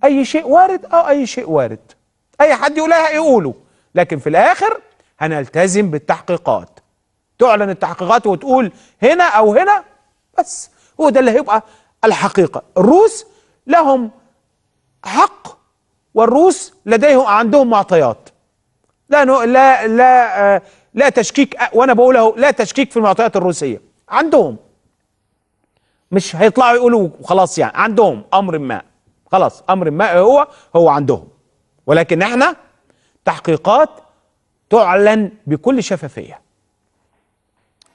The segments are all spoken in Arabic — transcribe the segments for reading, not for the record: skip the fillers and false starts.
اي شيء وارد، اي شيء وارد، اي حد يقولها يقوله، لكن في الاخر هنلتزم بالتحقيقات. تعلن التحقيقات وتقول هنا او هنا، بس هو ده اللي هيبقى الحقيقه. الروس لهم حق، والروس عندهم معطيات. لا تشكيك، وانا بقوله لا تشكيك في المعطيات الروسيه. عندهم، مش هيطلعوا يقولوا خلاص، يعني عندهم امر ما، خلاص امر ما هو عندهم. ولكن احنا تحقيقات تعلن بكل شفافيه.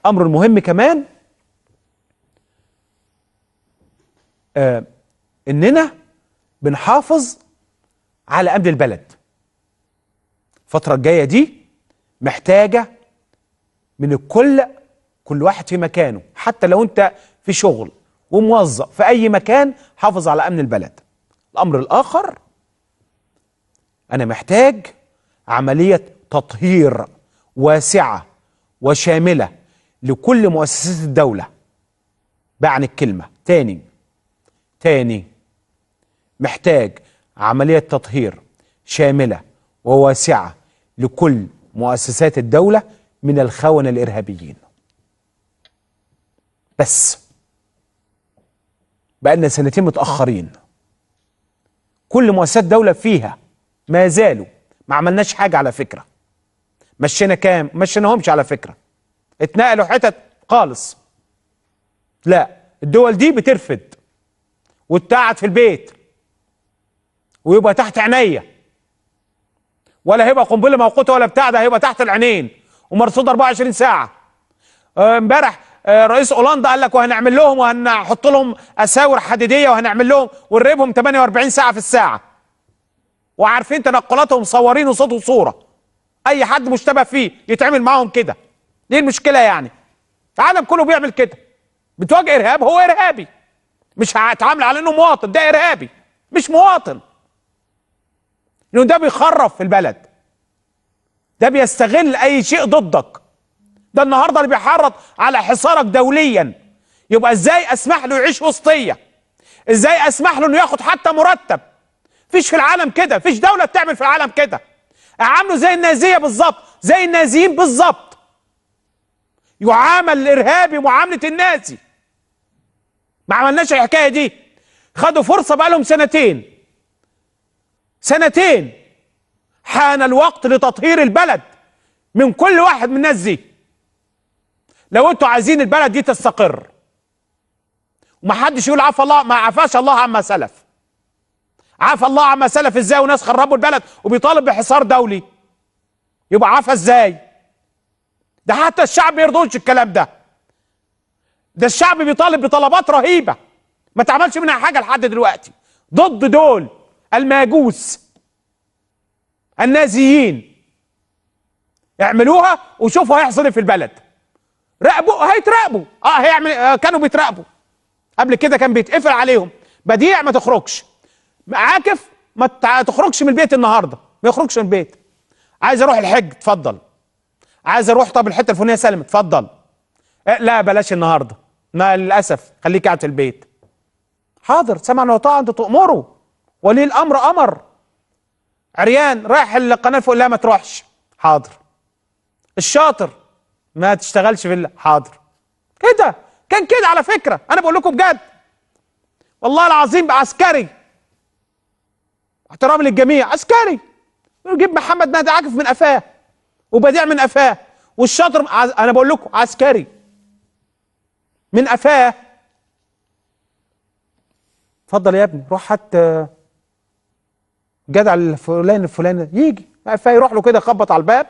امر مهم كمان اننا بنحافظ على امن البلد. الفتره الجايه دي محتاجه من كل واحد في مكانه، حتى لو انت في شغل وموظف في اي مكان، حافظ على امن البلد. الامر الاخر، انا محتاج عمليه تطهير واسعه وشامله لكل مؤسسات الدوله. بعني الكلمه تاني، محتاج عمليه تطهير شامله وواسعه لكل مؤسسات الدوله من الخونة الإرهابيين. بس بقالنا سنتين متأخرين، كل مؤسسات دولة فيها ما زالوا ما عملناش حاجة على فكرة. مشيناهمش على فكرة، اتنقلوا حتت خالص. لا، الدول دي بترفد وتقعد في البيت ويبقى تحت عينيا، ولا هيبقى قنبله موقوته ولا بتاع، ده هيبقى تحت العينين ومرصود 24 ساعه. امبارح رئيس هولندا قال لك وهنعمل لهم وهنحط لهم اساور حديديه وهنعمل لهم ونراقبهم 48 ساعه في الساعه، وعارفين تنقلاتهم مصورين وصوت وصوره. اي حد مشتبه فيه يتعمل معاهم كده. دي المشكله يعني. العالم كله بيعمل كده. بتواجه ارهاب، هو ارهابي، مش هتعامل على انه مواطن. ده ارهابي مش مواطن، لانه ده بيخرف في البلد، ده بيستغل اي شيء ضدك. ده النهارده اللي بيحرض على حصارك دوليا. يبقى ازاي اسمح له يعيش وسطيه؟ ازاي اسمح له انه ياخد حتى مرتب؟ فيش في العالم كده، فيش دوله بتعمل في العالم كده. اعامله زي النازيه بالظبط، زي النازيين بالظبط. يعامل الارهابي معامله النازي. ما عملناش الحكايه دي. خدوا فرصه بقالهم سنتين. حان الوقت لتطهير البلد من كل واحد من الناس دي. لو انتوا عايزين البلد دي تستقر، ومحدش يقول عفى الله، ما عفاش الله عما سلف. عفى الله عما سلف ازاي وناس خربوا البلد وبيطالب بحصار دولي؟ يبقى عفى ازاي؟ ده حتى الشعب ما يرضوش الكلام ده. ده الشعب بيطالب بطلبات رهيبه ما تعملش منها حاجه لحد دلوقتي ضد دول الماجوس النازيين. اعملوها وشوفوا هيحصل ايه في البلد. راقبوا، هيتراقبوا. هيعمل. كانوا بيتراقبوا قبل كده، كان بيتقفل عليهم بديع ما تخرجش، عاكف ما تخرجش من البيت النهارده، ما يخرجش من البيت. عايز اروح الحج، اتفضل. عايز اروح طب الحته الفلانيه سلم، اتفضل. لا بلاش النهارده، للاسف خليك قاعد في البيت. حاضر، سمعا وطاعا، انتوا تؤمروا، ولي الامر امر. عريان رايح القناه فوق، لا ما تروحش. حاضر. الشاطر ما تشتغلش في حاضر. كده كان كده على فكره، انا بقول لكم بجد والله العظيم. عسكري، احترام للجميع، عسكري يجيب محمد مهدي عاكف من قفاه وبديع من قفاه، والشاطر انا بقول لكم عسكري من قفاه. اتفضل يا ابني، روح هات جدع الفلاني يجي قفاه، يروح له كده يخبط على الباب.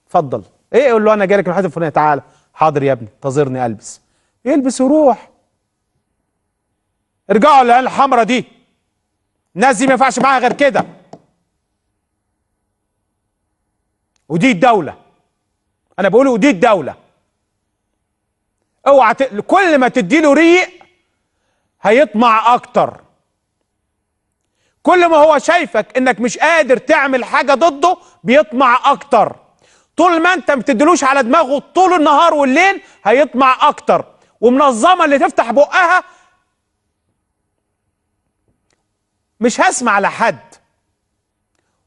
اتفضل. ايه؟ يقول له انا جاي لك من الحته الفلانيه، تعالى. حاضر يا ابني، انتظرني البس. يلبس ويروح. ارجعوا للعين الحمراء دي، الناس دي ما ينفعش معاها غير كده. ودي الدوله، انا بقول ودي الدوله. اوعى كل ما تديله ريق هيطمع اكتر. كل ما هو شايفك انك مش قادر تعمل حاجه ضده بيطمع اكتر. طول ما انت ما بتديلوش على دماغه طول النهار والليل هيطمع اكتر. ومنظمه اللي تفتح بقها مش هسمع لحد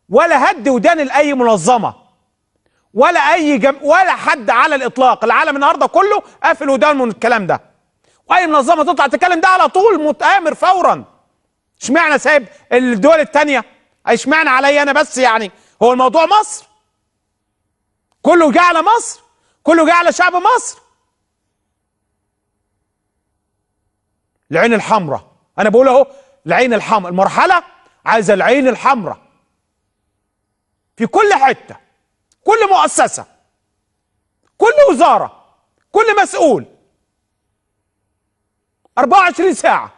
ولا هدي ودان لاي منظمه ولا ولا حد على الاطلاق. العالم النهارده كله قافل ودانه من الكلام ده، واي منظمه تطلع تتكلم ده على طول متآمر فورا. اشمعنى سايب الدول الثانيه؟ اشمعنى عليا انا بس؟ يعني هو الموضوع مصر؟ كله جه على مصر؟ كله جه على شعب مصر؟ العين الحمراء، انا بقول اهو العين الحمراء، المرحله عايزه العين الحمراء في كل حته، كل مؤسسه، كل وزاره، كل مسؤول، 24 ساعه.